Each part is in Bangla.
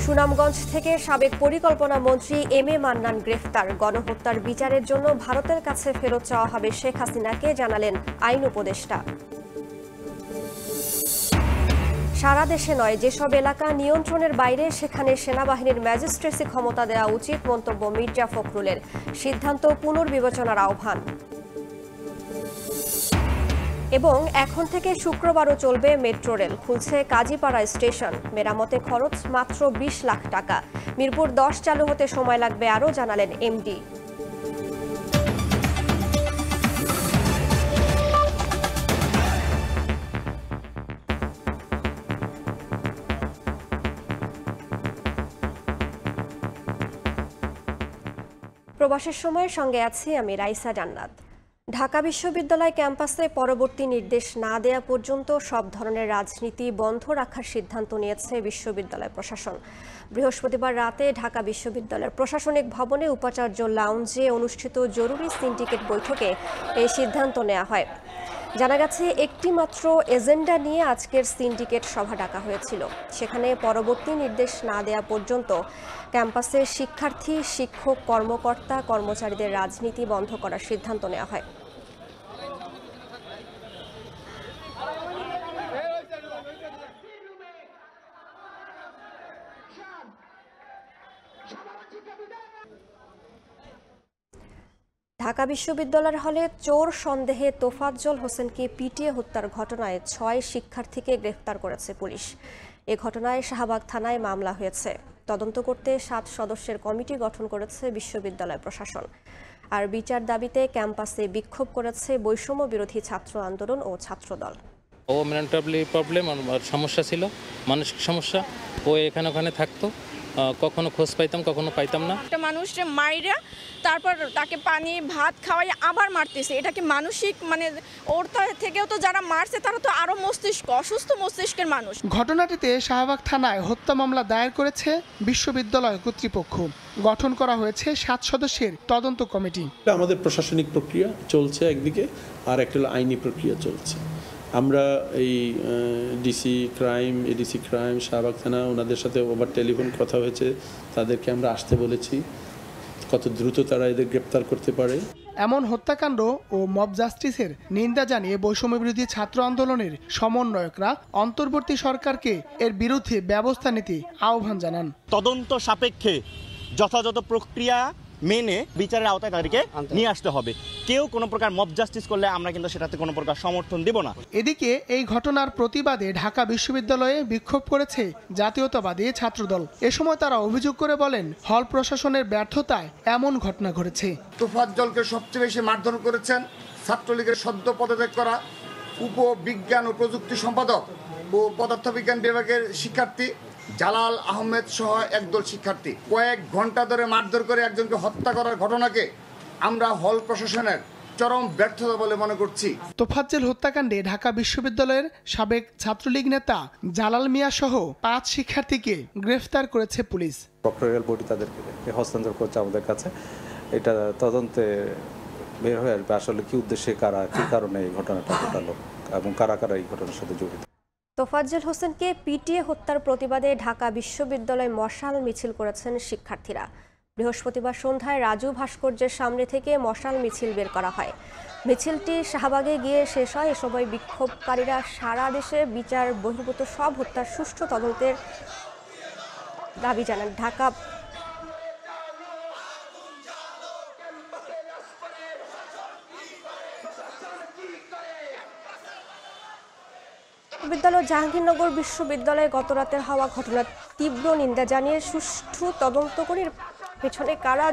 সুনামগঞ্জ থেকে সাবেক পরিকল্পনা মন্ত্রী এম এ মান্নান গ্রেফতার। গণহত্যার বিচারের জন্য ভারতের কাছে ফেরত চাওয়া হবে শেখ হাসিনাকে, জানালেন আইন উপদেষ্টা। সারা দেশে নয়, যেসব এলাকা নিয়ন্ত্রণের বাইরে সেখানে সেনাবাহিনীর ম্যাজিস্ট্রেসি ক্ষমতা দেওয়া উচিত, মন্তব্য মির্জা ফখরুলের। সিদ্ধান্ত পুনর্বিবেচনার আহ্বান। এবং এখন থেকে শুক্রবারও চলবে মেট্রো রেল। খুলছে কাজীপাড়া স্টেশন। মেরামতে খরচ মাত্র ২০ লাখ টাকা। মিরপুর ১০ চালু হতে সময় লাগবে আরও, জানালেন এমডি। প্রবাসের সময়ের সঙ্গে আছি আমি রাইসা জান্নাত। ঢাকা বিশ্ববিদ্যালয় ক্যাম্পাসে পরবর্তী নির্দেশ না দেয়া পর্যন্ত সব ধরনের রাজনীতি বন্ধ রাখার সিদ্ধান্ত নিয়েছে বিশ্ববিদ্যালয় প্রশাসন। বৃহস্পতিবার রাতে ঢাকা বিশ্ববিদ্যালয়ের প্রশাসনিক ভবনে উপাচার্য লাউঞ্জে অনুষ্ঠিত জরুরি সিন্ডিকেট বৈঠকে এই সিদ্ধান্ত নেওয়া হয়। জানা গেছে, একটি মাত্র এজেন্ডা নিয়ে আজকের সিন্ডিকেট সভা ডাকা হয়েছিল। সেখানে পরবর্তী নির্দেশ না দেয়া পর্যন্ত ক্যাম্পাসে শিক্ষার্থী, শিক্ষক, কর্মকর্তা, কর্মচারীদের রাজনীতি বন্ধ করার সিদ্ধান্ত নেওয়া হয়। ঢাকা বিশ্ববিদ্যালয়ের হলে চোর সন্দেহে তোফাজ্জল হোসেনকে পিটিয়ে হত্যার ঘটনায় ৬ শিক্ষার্থীকে গ্রেফতার করেছে পুলিশ। এ ঘটনায় শাহবাগ থানায় মামলা হয়েছে। তদন্ত করতে ৭ সদস্যের কমিটি গঠন করেছে বিশ্ববিদ্যালয় প্রশাসন। আর বিচার দাবিতে ক্যাম্পাসে বিক্ষোভ করেছে বৈষম্য বিরোধী ছাত্র আন্দোলন ও ছাত্রদল। ও মেন্টালি প্রবলেম, আর সমস্যা ছিল, মানসিক সমস্যা। ও এখানে ওখানে থাকতো, কখনো খোঁজ পাইতাম, কখনো পাইতাম না। একটা মানুষকে মাইরা তারপর তাকে পানি ভাত খাওয়াই আবার মারতেছে। এটা কি মানসিক, মানে ওর থেকেও তো যারা মারছে তারা তো আরো অসুস্থ মস্তিষ্কের মানুষ। ঘটনাটিতে শাহবাগ থানায় হত্যা মামলা দায়ের করেছে বিশ্ববিদ্যালয় কর্তৃপক্ষ। গঠন করা হয়েছে 7 সদস্যের তদন্ত কমিটি। আমাদের প্রশাসনিক প্রক্রিয়া চলছে একদিকে, আর একটা হলো আইনি প্রক্রিয়া চলছে। আমরা এই DC crime, ADC crime, Shahbag থানা, ওনাদের সাথে ওভার টেলিফোন কথা হয়েছে। তাদেরকে আমরা আসতে বলেছি, কত দ্রুত তারা এদের গ্রেপ্তার করতে পারে। এমন হত্যাকাণ্ড ও মব জাস্টিসের নিন্দা জানিয়ে বৈষম্যবিরোধী ছাত্র আন্দোলনের সমন্বয়করা অন্তর্বর্তী সরকারকে এর বিরুদ্ধে ব্যবস্থা নিতে আহ্বান জানান। তদন্ত সাপেক্ষে যথাযথ প্রক্রিয়া মেনে বিচারের আওতায় তাদেরকে নিয়ে আসতে হবে। কেউ কোনো প্রকার মব জাস্টিস করলে আমরা কিন্তু সেটাতে কোনো প্রকার সমর্থন দেব না। এদিকে এই ঘটনার প্রতিবাদে ঢাকা বিশ্ববিদ্যালয়ে বিক্ষোভ করেছে জাতীয়তাবাদী ছাত্রদল। এ সময় তারা অভিযোগ করে বলেন, হল প্রশাসনের ব্যর্থতায় এমন ঘটনা ঘটেছে। তোফাজ্জলকে সবচেয়ে বেশি মারধর করেছেন ছাত্রলীগের সদ্য পদত্যাগ করা উপবিজ্ঞান ও প্রযুক্তি সম্পাদক ও পদার্থবিজ্ঞান বিভাগের শিক্ষার্থী জালাল আহমেদ সহ একদল শিক্ষার্থী। কয়েক ঘন্টা ধরে মারধর করে একজনকে হত্যা করার ঘটনাকে আমরা হল প্রশাসনের চরম ব্যর্থতা বলে মনে করছি। তোফাজ্জল হত্যাকাণ্ডে ঢাকা বিশ্ববিদ্যালয়ের সাবেক ছাত্রলীগ নেতা জালাল মিয়া সহ 5 শিক্ষার্থীকে গ্রেফতার করেছে পুলিশ। প্রক্টোরিয়াল বডি তাদেরকে হস্তান্তর করছে আমাদের কাছে। এটা তদন্তে বের হয়ে আসবে আসলে কি উদ্দেশ্যে, কারা কি কারণে এই ঘটনাটা ঘটালো এবং কারা কারা এই ঘটনার সাথে জড়িত। তোফাজ্জল হোসেনকে পিটিয়ে হত্যার প্রতিবাদে ঢাকা বিশ্ববিদ্যালয়ে মশাল মিছিল করেছেন শিক্ষার্থীরা। বৃহস্পতিবার সন্ধ্যায় রাজু ভাস্কর্যের সামনে থেকে মশাল মিছিল বের করা হয়। মিছিলটি শাহবাগে গিয়ে শেষ হয়। এ সময় বিক্ষোভকারীরা সারা দেশে বিচার বহির্ভূত সব হত্যার সুষ্ঠু তদন্তের দাবি জানান। ঢাকা বিশ্ববিদ্যালয় জাহাঙ্গীরনগর বিশ্ববিদ্যালয়ে গতরাতের হওয়া ঘটনার তীব্র নিন্দা জানিয়ে সুষ্ঠু তদন্ত করে পেছনে কারা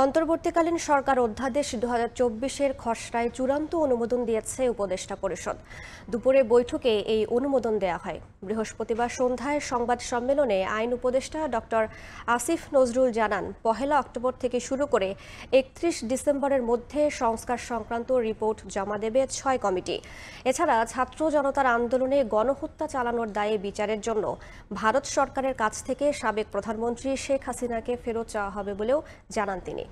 অন্তর্বর্তীকালীন সরকার অধ্যাদেশ 2024-এর খসড়ায় চূড়ান্ত অনুমোদন দিয়েছে উপদেষ্টা পরিষদ। দুপুরে বৈঠকে এই অনুমোদন দেওয়া হয়। বৃহস্পতিবার সন্ধ্যায় সংবাদ সম্মেলনে আইন উপদেষ্টা ডক্টর আসিফ নজরুল জানান, 1 অক্টোবর থেকে শুরু করে 31 ডিসেম্বরের মধ্যে সংস্কার সংক্রান্ত রিপোর্ট জমা দেবে 6 কমিটি। এছাড়া ছাত্র জনতার আন্দোলনে গণহত্যা চালানোর দায়ে বিচারের জন্য ভারত সরকারের কাছ থেকে সাবেক প্রধানমন্ত্রী শেখ হাসিনাকে ফেরত চাওয়া হবে বলেও জানান তিনি।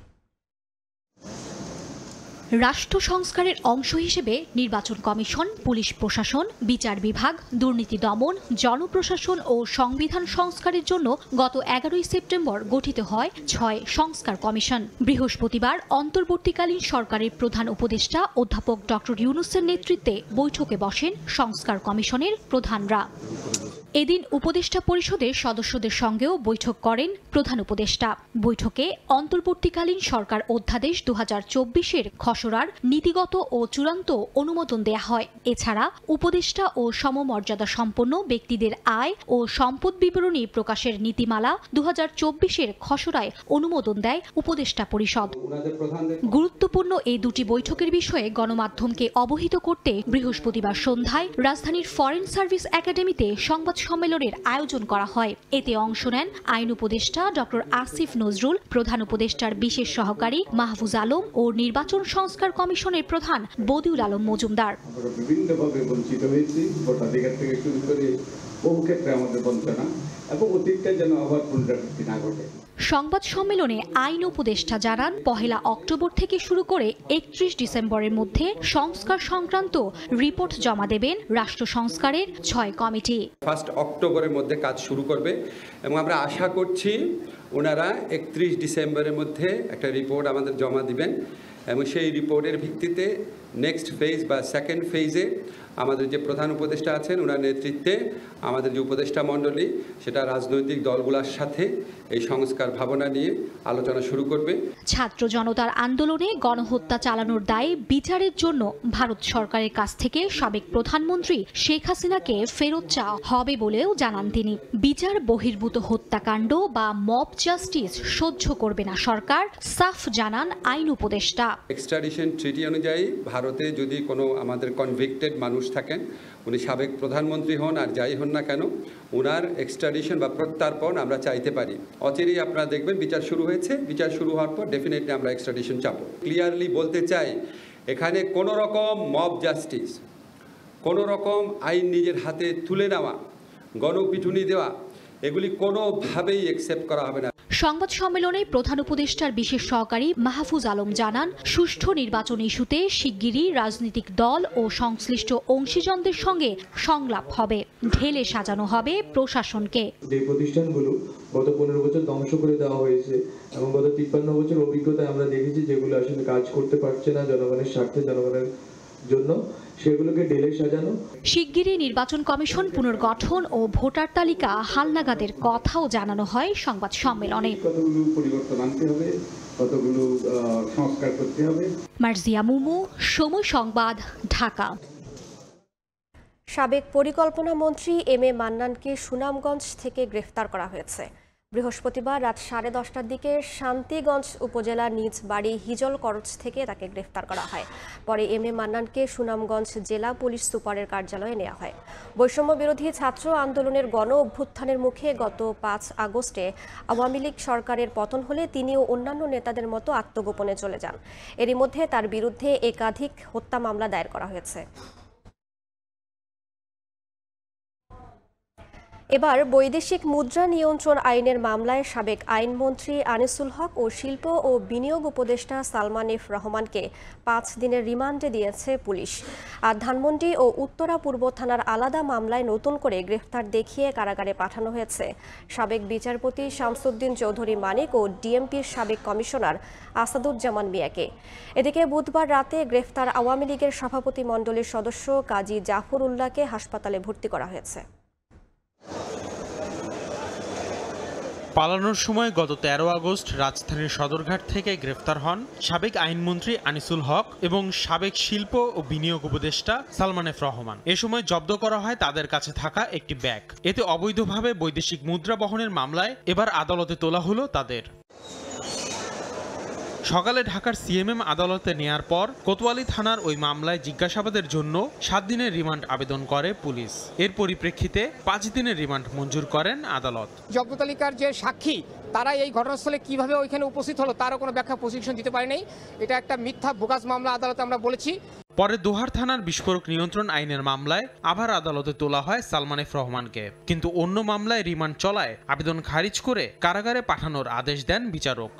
রাষ্ট্র সংস্কারের অংশ হিসেবে নির্বাচন কমিশন, পুলিশ প্রশাসন, বিচার বিভাগ, দুর্নীতি দমন, জনপ্রশাসন ও সংবিধান সংস্কারের জন্য গত 11 সেপ্টেম্বর গঠিত হয় 6 সংস্কার কমিশন। বৃহস্পতিবার অন্তর্বর্তীকালীন সরকারের প্রধান উপদেষ্টা অধ্যাপক ডক্টর ইউনূসের নেতৃত্বে বৈঠকে বসেন সংস্কার কমিশনের প্রধানরা। এদিন উপদেষ্টা পরিষদের সদস্যদের সঙ্গেও বৈঠক করেন প্রধান উপদেষ্টা। বৈঠকে অন্তর্বর্তীকালীন সরকার অধ্যাদেশ 2024-এর খসড়ার নীতিগত ও চূড়ান্ত অনুমোদন দেয়া হয়। এছাড়া উপদেষ্টা ও সমমর্যাদা সম্পন্ন ব্যক্তিদের আয় ও সম্পদ বিবরণী প্রকাশের নীতিমালা 2024-এর খসড়ায় অনুমোদন দেয় উপদেষ্টা পরিষদ। গুরুত্বপূর্ণ এই দুটি বৈঠকের বিষয়ে গণমাধ্যমকে অবহিত করতে বৃহস্পতিবার সন্ধ্যায় রাজধানীর ফরেন সার্ভিস একাডেমিতে সংবাদ সম্মেলনের আয়োজন করা হয়। এতে অংশ নেন আইন উপদেষ্টা ডক্টর আসিফ নজরুল, প্রধান উপদেষ্টার বিশেষ সহকারী মাহফুজ আলম ও নির্বাচন সংস্কার কমিশনের প্রধান বদিউল আলম মজুমদার। বিভিন্নভাবে বঞ্চিত হয়েছি, ভোটাধিকার থেকে শুরু করে বহু ক্ষেত্রে আমাদের বঞ্চনা এবং অতীতটা যেন আবার পুনরাবৃত্তি না ঘটে। সংবাদ সম্মেলনে আইন উপদেষ্টা জানান, 1 অক্টোবর থেকে শুরু করে 31 ডিসেম্বরের মধ্যে সংস্কার সংক্রান্ত রিপোর্ট জমা দেবেন রাষ্ট্র সংস্কারের 6 কমিটি। 1 অক্টোবরের মধ্যে কাজ শুরু করবে এবং আমরা আশা করছি ওনারা 31 ডিসেম্বরের মধ্যে একটা রিপোর্ট আমাদের জমা দিবেন এবং সেই রিপোর্টের ভিত্তিতে নেক্সট ফেজ বা সেকেন্ড ফেজে আমাদের যে প্রধান উপদেষ্টা আছেন ওনার নেতৃত্বে আমাদের যে উপদেষ্টা মণ্ডলী সেটা রাজনৈতিক দলগুলোর সাথে এই সংস্কার ভাবনা নিয়ে আলোচনা শুরু করবে। ছাত্র জনতার আন্দোলনে গণহত্যা চালানোর দায়ে বিচারের জন্য ভারত সরকারের কাছ থেকে সাবেক প্রধানমন্ত্রী শেখ হাসিনাকে ফেরত চাওয়া হবে বলেও জানান তিনি। বিচার বহির্ভূত হত্যাকাণ্ড বা মব জাস্টিস সহ্য করবে না সরকার, সাফ জানান আইন উপদেষ্টা। এক্সট্রাডিশন ট্রিটি অনুযায়ী ভারতে যদি কোনো আমাদের কনভিক্টেড মানুষ থাকেন, উনি সাবেক প্রধানমন্ত্রী হন আর যাই হন না কেন, ওনার এক্সট্রাডিশন বা প্রত্যার্পণ আমরা চাইতে পারি। অচিরেই আপনারা দেখবেন বিচার শুরু হয়েছে, বিচার শুরু হওয়ার পর ডেফিনেটলি আমরা এক্সট্রাডিশন চাপো। ক্লিয়ারলি বলতে চাই, এখানে কোনো রকম মব জাস্টিস, কোনো রকম আইন নিজের হাতে তুলে নেওয়া, গণপিটুনি দেওয়া, এগুলি কোনোভাবেই অ্যাকসেপ্ট করা হবে না। সংবাদ সম্মেলনে প্রধান উপদেষ্টার বিশেষ সহকারী মাহফুজ আলম জানান, সুষ্ঠু নির্বাচন ইস্যুতে শিগগিরই রাজনৈতিক দল ও সংশ্লিষ্ট অংশীজনদের সঙ্গে সংলাপ হবে, ঢেলে সাজানো হবে প্রশাসনকে। যে প্রতিষ্ঠানগুলো গত 15 বছর ধ্বংস করে দেওয়া হয়েছে এবং গত 53 বছর অভিজ্ঞতায় আমরা দেখেছি যেগুলো আসলে কাজ করতে পারছে না জনগণের স্বার্থে, জনগণের জন্য, সেগুলোকে ঢেলে সাজানো। শিগগিরই নির্বাচন কমিশন পুনর্গঠন ও ভোটার তালিকা হালনাগাদের কথাও জানানো হয় সংবাদ সম্মেলনে। কতগুলো পরিবর্তন আনতে হবে, কতগুলো সংস্কার করতে হবে। মার্জিয়া মুমু, সময় সংবাদ, ঢাকা। সাবেক পরিকল্পনা মন্ত্রী এম এ মান্নানকে সুনামগঞ্জ থেকে গ্রেফতার করা হয়েছে। বৃহস্পতিবার রাত 10:30টার দিকে শান্তিগঞ্জ উপজেলার নিজ বাড়ি হিজল করচ থেকে তাকে গ্রেফতার করা হয়। পরে এম এ মান্নানকে সুনামগঞ্জ জেলা পুলিশ সুপারের কার্যালয়ে নেওয়া হয়। বৈষম্য বিরোধী ছাত্র আন্দোলনের গণ অভ্যুত্থানের মুখে গত 5 আগস্টে আওয়ামী লীগ সরকারের পতন হলে তিনি ও অন্যান্য নেতাদের মতো আত্মগোপনে চলে যান। এরই মধ্যে তার বিরুদ্ধে একাধিক হত্যা মামলা দায়ের করা হয়েছে। এবার বৈদেশিক মুদ্রা নিয়ন্ত্রণ আইনের মামলায় সাবেক আইনমন্ত্রী আনিসুল হক ও শিল্প ও বিনিয়োগ উপদেষ্টা সালমান এফ রহমানকে 5 দিনের রিমান্ডে দিয়েছে পুলিশ। আর ধানমন্ডি ও উত্তরা পূর্ব থানার আলাদা মামলায় নতুন করে গ্রেফতার দেখিয়ে কারাগারে পাঠানো হয়েছে সাবেক বিচারপতি শামসুদ্দিন চৌধুরী মানিক ও ডিএমপির সাবেক কমিশনার আসাদুজ্জামান মিয়াকে। এদিকে বুধবার রাতে গ্রেফতার আওয়ামী লীগের সভাপতি মণ্ডলীর সদস্য কাজী জাফর উল্লাহকে হাসপাতালে ভর্তি করা হয়েছে। পালানোর সময় গত 13 আগস্ট রাজধানীর সদরঘাট থেকে গ্রেফতার হন সাবেক আইনমন্ত্রী আনিসুল হক এবং সাবেক শিল্প ও বিনিয়োগ উপদেষ্টা সালমান এফ রহমান। এ সময় জব্দ করা হয় তাদের কাছে থাকা একটি ব্যাগ। এতে অবৈধভাবে বৈদেশিক মুদ্রা বহনের মামলায় এবার আদালতে তোলা হলো তাদের। সকালে ঢাকার সিএমএম আদালতে নেয়ার পর কোতোয়ালি থানার ওই মামলায় জিজ্ঞাসাবাদের জন্য 7 দিনের রিমান্ড আবেদন করে পুলিশ। এর পরিপ্রেক্ষিতে 5 দিনের রিমান্ড মঞ্জুর করেন আদালত। জব্দ তালিকার যে সাক্ষী তারা এই ঘটনাস্থলে কিভাবে ওইখানে উপস্থিত হলো তারও কোনো ব্যাখ্যা প্রসিকিউশন দিতে পারেনি। এটা একটা মিথ্যা বোগাস মামলা আদালতে আমরা বলেছি। পরে দোহার থানার বিস্ফোরক নিয়ন্ত্রণ আইনের মামলায় আবার আদালতে তোলা হয় সালমান এফ রহমানকে, কিন্তু অন্য মামলায় রিমান্ড চলায় আবেদন খারিজ করে কারাগারে পাঠানোর আদেশ দেন বিচারক।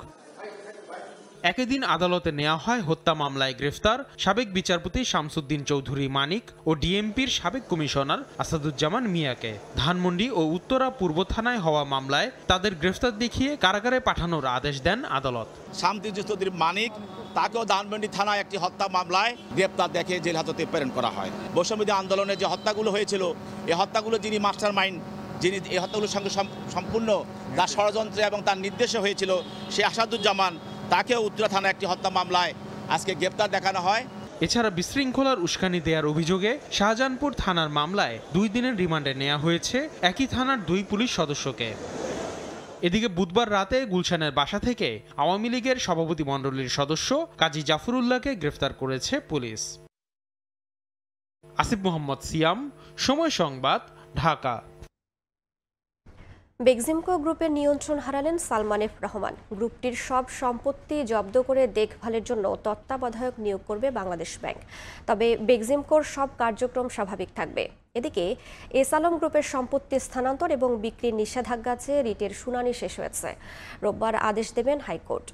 একই দিন আদালতে নেওয়া হয় হত্যা মামলায় গ্রেফতার সাবেক বিচারপতি শামসুদ্দিন চৌধুরী মানিক ও ডিএমপির সাবেক কমিশনার আসাদুজ্জামান মিয়াকে। ধানমন্ডি ও উত্তরা পূর্ব থানায় হওয়া মামলায় তাদের গ্রেফতার দেখিয়ে কারাগারে পাঠানোর আদেশ দেন আদালত। শামসুদ্দিন চৌধুরী মানিক তাকেও ধানমন্ডি থানায় একটি হত্যা মামলায় গ্রেপ্তার দেখে জেল হাজতে প্রেরণ করা হয়। বৈষম্যবিরোধী আন্দোলনে যে হত্যাগুলো হয়েছিল, এই হত্যাগুলো যিনি মাস্টার মাইন্ড, যিনি এই হত্যাগুলোর সঙ্গে সম্পূর্ণ তার ষড়যন্ত্রে এবং তার নির্দেশে হয়েছিল, সে আসাদুজ্জামান, তাকেও উত্তরা থানা একটি হত্যা মামলায় আজকে গ্রেপ্তার দেখানো হয়। এছাড়া বিশৃঙ্খলার উস্কানি দেওয়ার অভিযোগে শাহজাহানপুর থানার মামলায় 2 দিনের রিমান্ডে নেওয়া হয়েছে একই থানার 2 পুলিশ সদস্যকে। এদিকে বুধবার রাতে গুলশানের বাসা থেকে আওয়ামী লীগের সভাপতি মণ্ডলীর সদস্য কাজী জাফরুল্লাহকে গ্রেফতার করেছে পুলিশ। আসিফ মোহাম্মদ সিয়াম, সময় সংবাদ, ঢাকা। বেক্সিমকো গ্রুপের নিয়ন্ত্রণ হারালেন সালমান এফ রহমান। গ্রুপটির সব সম্পত্তি জব্দ করে দেখভালের জন্য তত্ত্বাবধায়ক নিয়োগ করবে বাংলাদেশ ব্যাংক। তবে বেক্সিমকোর সব কার্যক্রম স্বাভাবিক থাকবে। এদিকে এস আলম গ্রুপের সম্পত্তি স্থানান্তর এবং বিক্রির নিষেধাজ্ঞা চেয়ে রিটের শুনানি শেষ হয়েছে। রোববার আদেশ দেবেন হাইকোর্ট।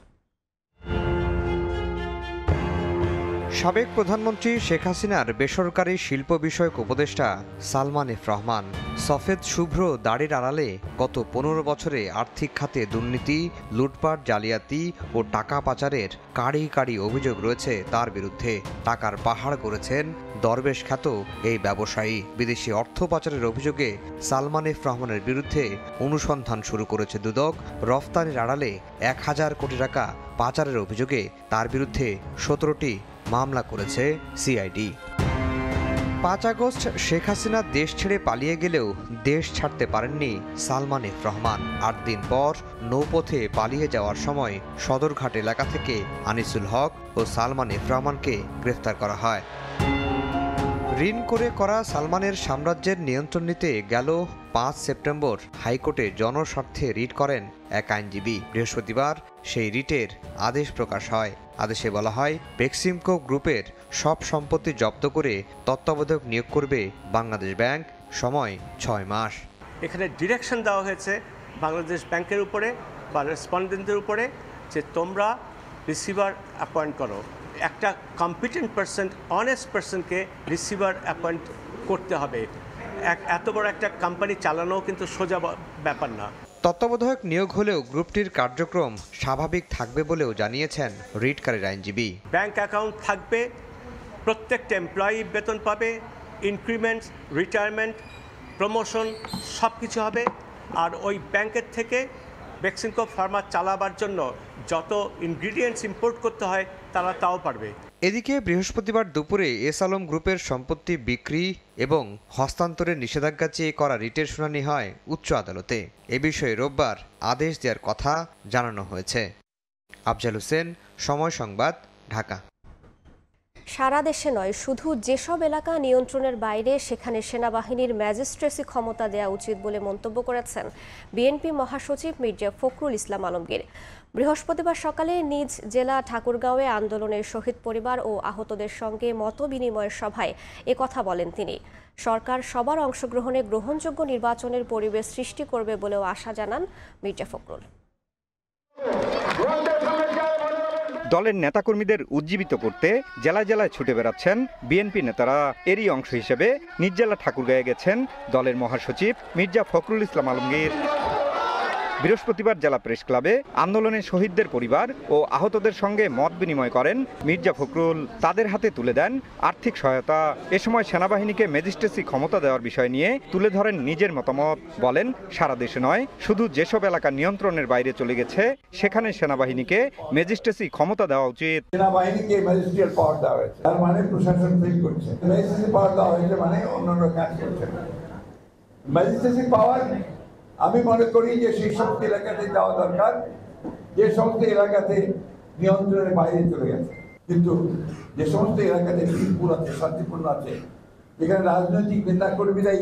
সাবেক প্রধানমন্ত্রী শেখ হাসিনার বেসরকারি শিল্প বিষয়ক উপদেষ্টা সালমান এফ রহমান সফেদ শুভ্র দাড়ির আড়ালে গত 15 বছরে আর্থিক খাতে দুর্নীতি, লুটপাট, জালিয়াতি ও টাকা পাচারের কাঁড়ি কাঁড়ি অভিযোগ রয়েছে তার বিরুদ্ধে। টাকার পাহাড় গড়েছেন দরবেশ খ্যাত এই ব্যবসায়ী। বিদেশি অর্থ পাচারের অভিযোগে সালমান এফ রহমানের বিরুদ্ধে অনুসন্ধান শুরু করেছে দুদক। রফতানির আড়ালে 1000 কোটি টাকা পাচারের অভিযোগে তার বিরুদ্ধে 17টি মামলা করেছে সিআইডি। 5 আগস্ট শেখ হাসিনা দেশ ছেড়ে পালিয়ে গেলেও দেশ ছাড়তে পারেননি সালমান এফ রহমান। 8 দিন পর নৌপথে পালিয়ে যাওয়ার সময় সদরঘাট এলাকা থেকে আনিসুল হক ও সালমান এফ রহমানকে গ্রেফতার করা হয়। ঋণ করে করা সালমানের সাম্রাজ্যের নিয়ন্ত্রণ নিতে গেল 5 সেপ্টেম্বর হাইকোর্টে জনস্বার্থে রিট করেন এক আইনজীবী। বৃহস্পতিবার সেই রিটের আদেশ প্রকাশ হয়। আদেশে বলা হয়, বেক্সিমকো গ্রুপের সব সম্পত্তি জব্দ করে তত্ত্বাবধায়ক নিয়োগ করবে বাংলাদেশ ব্যাংক। সময় 6 মাস। এখানে ডিরেকশন দেওয়া হয়েছে বাংলাদেশ ব্যাংকের উপরে বা রেসপন্ডেন্টদের উপরে যে তোমরা রিসিভার অ্যাপয়েন্ট করো। একটা কম্পিটেন্ট পারসন, অনেস্ট পারসনকে রিসিভার অ্যাপয়েন্ট করতে হবে। এত বড় একটা কোম্পানি চালানো কিন্তু সোজা ব্যাপার না। তত্ত্বাবধায়ক নিয়োগ হলেও গ্রুপটির কার্যক্রম স্বাভাবিক থাকবে বলেও জানিয়েছেন রিটকারীর আইনজীবী। ব্যাংক অ্যাকাউন্ট থাকবে, প্রত্যেকটা এমপ্লয়ি বেতন পাবে, ইনক্রিমেন্টস, রিটায়ারমেন্ট, প্রমোশন সব কিছু হবে। আর ওই ব্যাংকের থেকে বেক্সিমকো ফার্মা চালাবার জন্য যত ইনগ্রিডিয়েন্টস ইম্পোর্ট করতে হয় তারা তাও পারবে। এদিকে বৃহস্পতিবার দুপুরে এস আলম গ্রুপের সম্পত্তি বিক্রি এবং হস্তান্তরের নিষেধাজ্ঞা চেয়ে করা রিটের শুনানি হয় উচ্চ আদালতে। এ বিষয়ে রোববার আদেশ দেওয়ার কথা জানানো হয়েছে। আফজাল হোসেন, সময় সংবাদ, ঢাকা। সারা দেশে নয়, শুধু যেসব এলাকা নিয়ন্ত্রণের বাইরে সেখানে সেনাবাহিনীর ম্যাজিস্ট্রেসি ক্ষমতা দেওয়া উচিত বলে মন্তব্য করেছেন বিএনপি মহাসচিব মির্জা ফখরুল ইসলাম আলমগীর। বৃহস্পতিবার সকালে নিজ জেলা ঠাকুরগাঁওয়ে আন্দোলনের শহীদ পরিবার ও আহতদের সঙ্গে মতবিনিময় সভায় একথা বলেন তিনি। সরকার সবার অংশগ্রহণে গ্রহণযোগ্য নির্বাচনের পরিবেশ সৃষ্টি করবে বলেও আশা জানান মির্জা ফখরুল। দলের নেতাকর্মীদের উজ্জীবিত করতে জেলায় জেলায় ছুটে বেড়াচ্ছেন বিএনপি নেতারা। এরই অংশ হিসেবে নিজ জেলা ঠাকুরগাঁয়ে গেছেন দলের মহাসচিব মির্জা ফখরুল ইসলাম আলমগীর। বৃহস্পতিবার জেলা প্রেস ক্লাবে আন্দোলনে শহীদদের পরিবার ও আহতদের সঙ্গে মত বিনিময় করেন মির্জা ফখরুল। তাদের হাতে তুলে দেন আর্থিক সহায়তা। এ সময় সেনাবাহিনীকে ম্যাজিস্ট্রেসি ক্ষমতা দেওয়ার বিষয় নিয়ে তুলে ধরেন নিজের মতামত। বলেন, সারা দেশে নয়, শুধু যেসব এলাকা নিয়ন্ত্রণের বাইরে চলে গেছে সেখানে সেনাবাহিনীকে ম্যাজিস্ট্রেসি ক্ষমতা দেওয়া উচিত। সেনাবাহিনীকে ম্যাজিস্ট্রিয়াল পাওয়ার দেওয়া হয়েছে, তার মানে প্রশাসন ফেল করছে। ম্যাজিস্ট্রেসি পাওয়ার দেওয়া হয়েছে মানে অন্যান্য কাজ করছে। ম্যাজিস্ট্রেসি পাওয়ার আমি মনে করি যে সেই সমস্ত এলাকাতে যাওয়া দরকার যে সমস্ত এলাকাতে নিয়ন্ত্রণের বাইরে চলে গেছে, কিন্তু যে সমস্ত এলাকাতে পিসফুল আছে, শান্তিপূর্ণ আছে, যেখানে রাজনৈতিক নেতা কর্মীরাই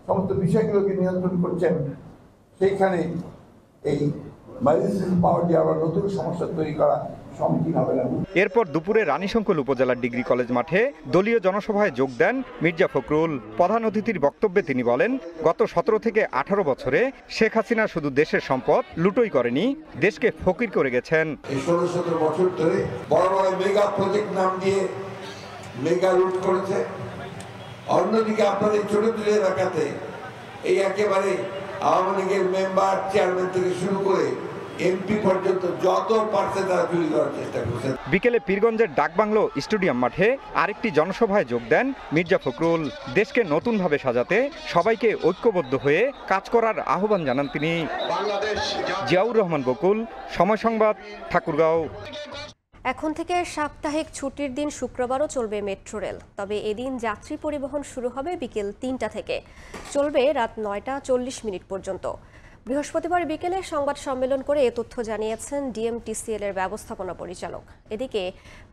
সমস্ত বিষয়গুলোকে নিয়ন্ত্রণ করছেন, সেইখানে এই ম্যাজিস্ট্রেসি পাওয়ার দিয়ে আবার নতুন সমস্যা তৈরি করা সম্মুখীন হবে না। এরপর দুপুরে রানীশঙ্কল উপজেলার ডিগ্রি কলেজ মাঠে দলীয় জনসভায় যোগ দেন মির্জা ফখরুল। প্রধান অতিথির বক্তব্যে তিনি বলেন, গত 17 থেকে 18 বছরে শেখ হাসিনা শুধু দেশের সম্পদ লুটোই করেনি, দেশকে ফকির করে গেছেন। 16-17 বছর ধরে বড় বড় মেগা প্রজেক্ট নাম দিয়ে মেগা লুট করেছে। অন্যদিকে আপনাদের ছোট ছোট এলাকাতে এই একেবারে আওয়ামী লীগের মেম্বার, চেয়ারম্যান থেকে শুরু করে এমপি পর্যন্ত যত পারছে তারা চুরি করার চেষ্টা করছে। বিকেলে পীরগঞ্জের ডাকবাংলো স্টেডিয়াম মাঠে আরেকটি জনসভায় যোগ দেন মির্জা ফখরুল। দেশকে নতুনভাবে সাজাতে সবাইকে ঐক্যবদ্ধ হয়ে কাজ করার আহ্বান জানান তিনি। জিয়াউর রহমান বকুল, সময় সংবাদ, ঠাকুরগাঁও। এখন থেকে সাপ্তাহিক ছুটির দিন শুক্রবারও চলবে মেট্রো রেল। তবে এদিন যাত্রী পরিবহন শুরু হবে বিকেল 3টা থেকে, চলবে রাত 9টা 40 পর্যন্ত। বৃহস্পতিবার বিকেলে সংবাদ সম্মেলন করে এ তথ্য জানিয়েছেন ডিএমটিসিএল এর ব্যবস্থাপনা পরিচালক। এদিকে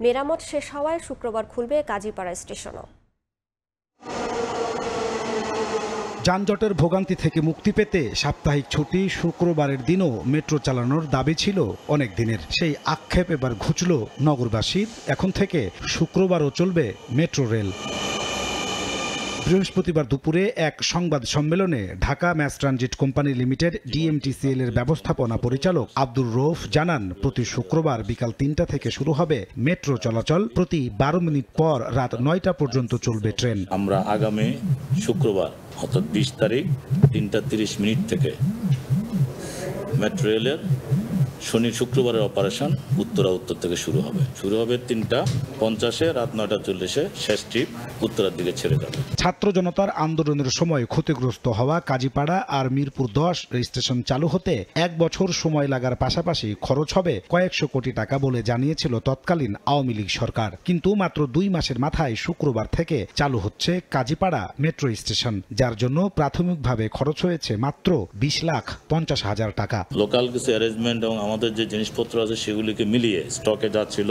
মেরামত শেষ হওয়ায় শুক্রবার খুলবে কাজীপাড়া স্টেশনও। যানজটের ভোগান্তি থেকে মুক্তি পেতে সাপ্তাহিক ছুটি শুক্রবারের দিনও মেট্রো চালানোর দাবি ছিল অনেক দিনের। সেই আক্ষেপ এবার ঘুচল নগরবাসীর। এখন থেকে শুক্রবারও চলবে মেট্রো রেল। বৃহস্পতিবার দুপুরে এক সংবাদ সম্মেলনে Dhaka mass transit company limited DMTCL এর ব্যবস্থাপনা পরিচালক আব্দুর রৌফ জানান, প্রতি শুক্রবার বিকাল 3টা থেকে শুরু হবে মেট্রো চলাচল। প্রতি 12 মিনিট পর রাত 9টা পর্যন্ত চলবে ট্রেন। আমরা আগামী শুক্রবার অর্থাৎ 20 তারিখ 3টা 30 থেকে মেট্রো রেলের শনি শুক্রবারের অপারেশন উত্তর থেকে শুরু হবে 3টা 50-এ, রাত 9টা 40-এ শেষ ট্রিপ উত্তরার দিকে ছেড়ে যাবে। ছাত্র জনতার আন্দোলনের সময় ক্ষতিগ্রস্ত হওয়া কাজীপাড়া আর মিরপুর 10 স্টেশন চালু হতে 1 বছর সময় লাগার পাশাপাশি খরচ হবে কয়েকশো কোটি টাকা বলে জানিয়েছিল তৎকালীন আওয়ামী লীগ সরকার। কিন্তু মাত্র 2 মাসের মাথায় শুক্রবার থেকে চালু হচ্ছে কাজীপাড়া মেট্রো স্টেশন, যার জন্য প্রাথমিকভাবে খরচ হয়েছে মাত্র 20,50,000 টাকা। লোকাল কিছু অ্যারেঞ্জমেন্ট এবং আমাদের যে জিনিসপত্র আছে সেগুলিকে মিলিয়ে স্টকে যা ছিল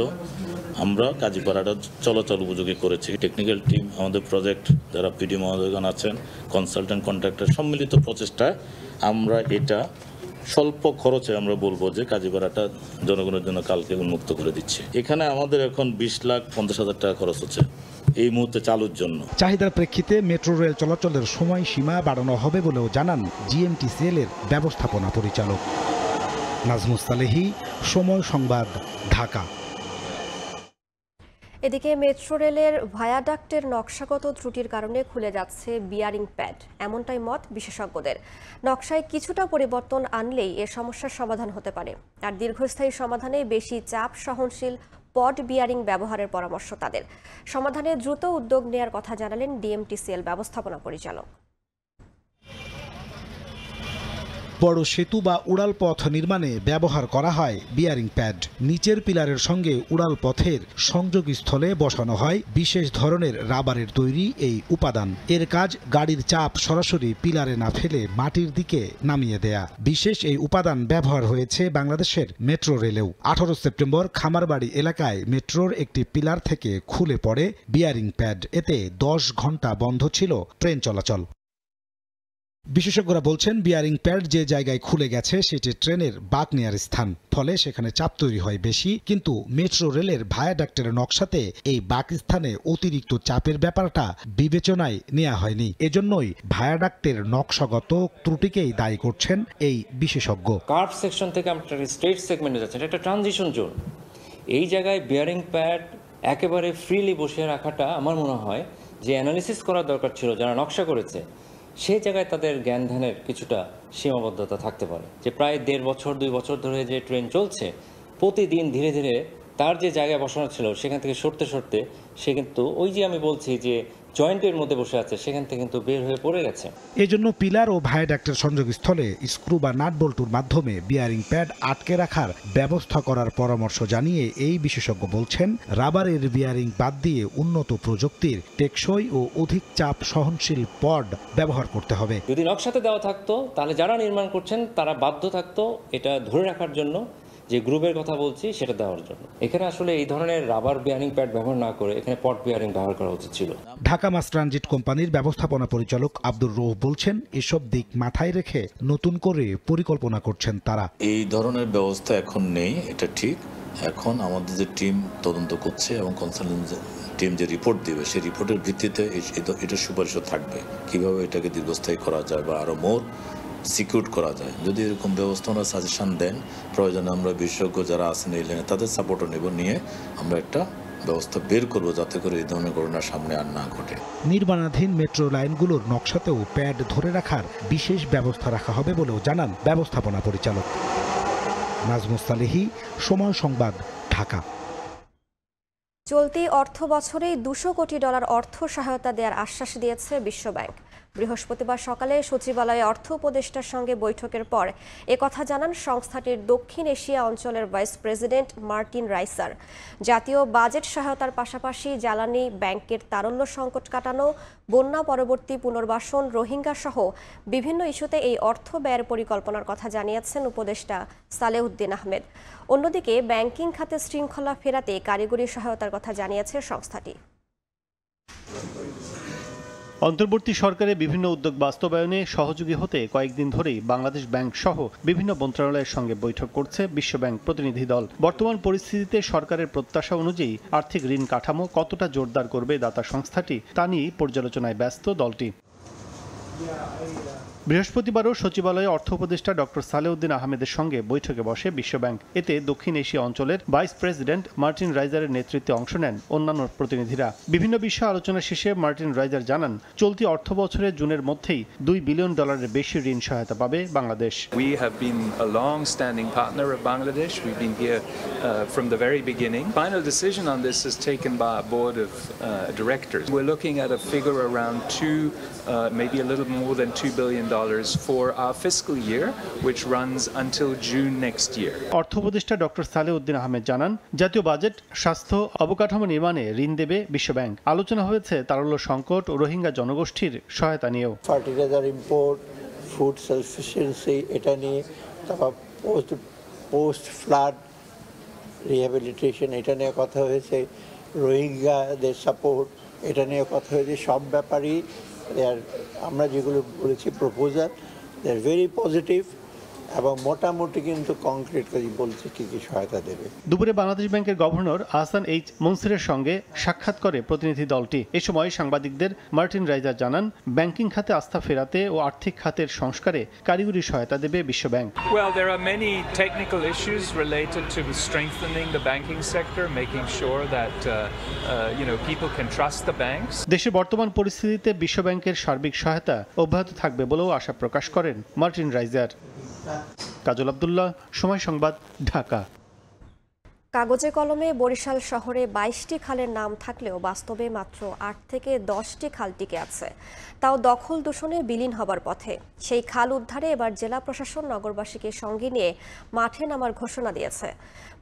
আমরা কাজীপাড়াটা চলাচল উপযোগী করেছি। টেকনিক্যাল টিম, আমাদের প্রজেক্ট যারা পিডি মহোদয়গণ আছেন, কনসালটেন্ট, কন্ট্রাক্টর, সম্মিলিত প্রচেষ্টায় আমরা এটা স্বল্প খরচে আমরা বলবো যে কাজীপাড়াটা জনগণের জন্য কালকে উন্মুক্ত করে দিচ্ছি। এখানে আমাদের এখন 20,50,000 টাকা খরচ হচ্ছে এই মুহূর্তে চালুর জন্য। চাহিদার প্রেক্ষিতে মেট্রো রেল চলাচলের সময় সীমা বাড়ানো হবে বলেও জানান জিএমটিসিএল এর ব্যবস্থাপনা পরিচালক। নাজমুস সালেহী, সময় সংবাদ, ঢাকা। এদিকে মেট্রো রেলের ভায়াডাক্টের নকশাগত ত্রুটির কারণে খুলে যাচ্ছে বিয়ারিং প্যাড, এমনটাই মত বিশেষজ্ঞদের। নকশায় কিছুটা পরিবর্তন আনলেই এ সমস্যার সমাধান হতে পারে। আর দীর্ঘস্থায়ী সমাধানে বেশি চাপ সহনশীল পড বিয়ারিং ব্যবহারের পরামর্শ তাদের। সমাধানে দ্রুত উদ্যোগ নেয়ার কথা জানালেন ডিএমটিসিএল ব্যবস্থাপনা পরিচালক। বড় সেতু বা উড়াল পথ নির্মাণে ব্যবহার করা হয় বিয়ারিং প্যাড। নিচের পিলারের সঙ্গে উড়াল পথের সংযোগস্থলে বসানো হয় বিশেষ ধরনের রাবারের তৈরি এই উপাদান। এর কাজ গাড়ির চাপ সরাসরি পিলারে না ফেলে মাটির দিকে নামিয়ে দেয়া। বিশেষ এই উপাদান ব্যবহার হয়েছে বাংলাদেশের মেট্রো রেলেও। 18 সেপ্টেম্বর খামারবাড়ি এলাকায় মেট্রোর একটি পিলার থেকে খুলে পড়ে বিয়ারিং প্যাড। এতে 10 ঘন্টা বন্ধ ছিল ট্রেন চলাচল। বিশেষজ্ঞরা বলছেন, বিয়ারিং প্যাড যে জায়গায় খুলে গেছে সেটি ট্রেনের বাঁক নেয়ার স্থান, ফলে সেখানে চাপ তৈরি হয় বেশি। কিন্তু মেট্রো রেলের ভায়াডাক্টের নকশাতে এই বাঁক স্থানে অতিরিক্ত চাপের ব্যাপারটা বিবেচনায় নেওয়া হয়নি। এজন্যই ভায়াডাক্টের নকশাগত ত্রুটিকেই দায়ী করছেন এই বিশেষজ্ঞ। কার্ভ সেকশন থেকে আমরা স্ট্রেট সেগমেন্টে যাচ্ছি, এটা একটা ট্রানজিশন জোন। এই জায়গায় বিয়ারিং প্যাড একেবারে ফ্রিলি বসিয়ে রাখাটা আমার মনে হয় যে অ্যানালিসিস করার দরকার ছিল যারা নকশা করেছে, সেই জায়গায় তাদের জ্ঞান ধ্যানের কিছুটা সীমাবদ্ধতা থাকতে পারে। যে প্রায় 1.5 বছর 2 বছর ধরে যে ট্রেন চলছে, প্রতিদিন ধীরে ধীরে তার যে জায়গায় বসানো ছিল সেখান থেকে সরতে সরতে সে কিন্তু ওই যে আমি বলছি যে জয়েন্টের মধ্যে বসে আছে, সেখান থেকে কিন্তু বের হয়ে পড়ে গেছে। এজন্য পিলার ও ভায়াডাক্টের সংযোগস্থলে স্ক্রু বা নাট বল্টুর মাধ্যমে বিয়ারিং প্যাড আটকে রাখার ব্যবস্থা করার পরামর্শ জানিয়ে এই বিশেষজ্ঞ বলছেন, রাবারের বিয়ারিং বাদ দিয়ে উন্নত প্রযুক্তির টেকসই ও অধিক চাপ সহনশীল পড ব্যবহার করতে হবে। যদি নকশাতে দেওয়া থাকতো তাহলে যারা নির্মাণ করছেন তারা বাধ্য থাকতো এটা ধরে রাখার জন্য, যে গ্রুপের কথা বলছি সেটা দেওয়ার জন্য। এখানে আসলে এই ধরনের রাবার বিয়ারিং প্যাড ব্যবহার না করে এখানে পট বিয়ারিং ব্যবহার করা উচিত ছিল। ঢাকা মাস ট্রানজিট কোম্পানির ব্যবস্থাপনা পরিচালক আব্দুর রৌফ বলছেন, এসব দিক মাথায় রেখে নতুন করে পরিকল্পনা করছেন তারা। এই ধরনের ব্যবস্থা এখন নেই, এটা ঠিক। এখন আমাদের যে টিম তদন্ত করছে এবং কনসালটেন্ট টিম যে রিপোর্ট দেবে, সেই রিপোর্টের ভিত্তিতে এটা সুপারিশও থাকবে কিভাবে এটাকে দীর্ঘস্থায়ী করা যায় বা আরো মোর সিকিউর করা যায়। যদি এরকম ব্যবস্থা ওনারা সাজেশন দেন, প্রয়োজনে আমরা বিশেষজ্ঞ যারা আছেন এই লাইনে তাদের সাপোর্টও নেব, নিয়ে আমরা একটা ব্যবস্থা বের করবো যাতে করে এই ধরনের ঘটনা সামনে আর না ঘটে। নির্মাণাধীন মেট্রো লাইনগুলোর নকশাতেও প্যাড ধরে রাখার বিশেষ ব্যবস্থা রাখা হবে বলেও জানান ব্যবস্থাপনা পরিচালক। নাজমুস সালেহী, সময় সংবাদ, ঢাকা। চলতি অর্থ বছরেই $200 কোটি অর্থ সহায়তা দেওয়ার আশ্বাস দিয়েছে বিশ্বব্যাংক। বৃহস্পতিবার সকালে সচিবালয়ে অর্থ উপদেষ্টার সঙ্গে বৈঠকের পর একথা জানান সংস্থাটির দক্ষিণ এশিয়া অঞ্চলের ভাইস প্রেসিডেন্ট মার্টিন রাইসার। জাতীয় বাজেট সহায়তার পাশাপাশি জ্বালানি, ব্যাংকের তারল্য সংকট কাটানো, বন্যা পরবর্তী পুনর্বাসন, রোহিঙ্গা সহ বিভিন্ন ইস্যুতে এই অর্থ ব্যয়ের পরিকল্পনার কথা জানিয়েছেন উপদেষ্টা সালেউদ্দিন আহমেদ। অন্যদিকে ব্যাংকিং খাতে শৃঙ্খলা ফেরাতে কারিগরি সহায়তার কথা জানিয়েছে সংস্থাটি। অন্তর্বর্তী সরকারের বিভিন্ন উদ্যোগ বাস্তবায়নে সহযোগী হতে কয়েকদিন ধরেই বাংলাদেশ ব্যাংক সহ বিভিন্ন মন্ত্রণালয়ের সঙ্গে বৈঠক করছে বিশ্বব্যাংক প্রতিনিধি দল। বর্তমান পরিস্থিতিতে সরকারের প্রত্যাশা অনুযায়ী আর্থিক ঋণ কাঠামো কতটা জোরদার করবে দাতা সংস্থাটি, তা নিয়ে পর্যালোচনায় ব্যস্ত দলটি। বৃহস্পতিবারও সচিবালয়ে অর্থ উপদেষ্টা ডক্টর সালেউদ্দিন আহমেদের সঙ্গে বৈঠকে বসে বিশ্বব্যাংক। এতে দক্ষিণ এশিয়া অঞ্চলের ভাইস প্রেসিডেন্ট মার্টিন রাইজারের নেতৃত্বে অংশ নেন অন্যান্য প্রতিনিধিরা। বিভিন্ন বিষয়ে আলোচনা শেষে মার্টিন রাইজার জানান, চলতি অর্থ বছরের জুনের মধ্যেই $2 বিলিয়ন বেশি ঋণ সহায়তা পাবে Bangladesh. We have been a long-standing partner of Bangladesh. We've been here from the very beginning. Final decision on this is taken by a board of directors. We're looking at a figure around maybe a little more than $2 billion for our fiscal year, which runs until June next year. অর্থ উপদেষ্টা ডক্টর সালেউদ্দিন আহমেদ জানান, জাতীয় বাজেট, স্বাস্থ্য, অবকাঠামো নির্মাণে ঋণ দেবে বিশ্বব্যাংক। আলোচনা হয়েছে তারল্য সংকট ও রোহিঙ্গা জনগোষ্ঠীর সহায়তা নিয়েও। ফার্টিলাইজার ইম্পোর্ট, ফুড সেলফিসিয়েন্সি, এটা নিয়ে, তারপর পোস্ট ফ্লাড রিহ্যাবিলিটেশন, এটা নিয়ে কথা হয়েছে, রোহিঙ্গাদের সাপোর্ট, এটা নিয়ে কথা হয়েছে। সব ব্যাপারই আমরা যেগুলো বলেছি proposal, they are very positive এবং মোটামুটি কিন্তু কংক্রিট করে বলছে কি কি সহায়তা দেবে। দুপুরে বাংলাদেশ ব্যাংকের গভর্নর আহসান এইচ মনসুরের সঙ্গে সাক্ষাৎ করে প্রতিনিধি দলটি। এ সময় সাংবাদিকদের মার্টিন রাইজার জানান, ব্যাংকিং খাতে আস্থা ফেরাতে ও আর্থিক খাতের সংস্কারে কারিগরি সহায়তা দেবে বিশ্বব্যাংক। Well, there are many technical issues related to strengthening the banking sector, making sure that people can trust the banks. দেশের বর্তমান পরিস্থিতিতে বিশ্বব্যাংকের সার্বিক সহায়তা অব্যাহত থাকবে বলেও আশা প্রকাশ করেন মার্টিন রাইজার। কাজল আব্দুল্লাহ, সময় সংবাদ, ঢাকা। কাগজে কলমে বরিশাল শহরে 22টি খালের নাম থাকলেও বাস্তবে মাত্র 8 থেকে 10টি খাল টিকে আছে, তাও দখল দূষণে বিলীন হবার পথে। সেই খাল উদ্ধারে এবার জেলা প্রশাসন নগরবাসীকে সঙ্গে নিয়ে মাঠে নামার ঘোষণা দিয়েছে।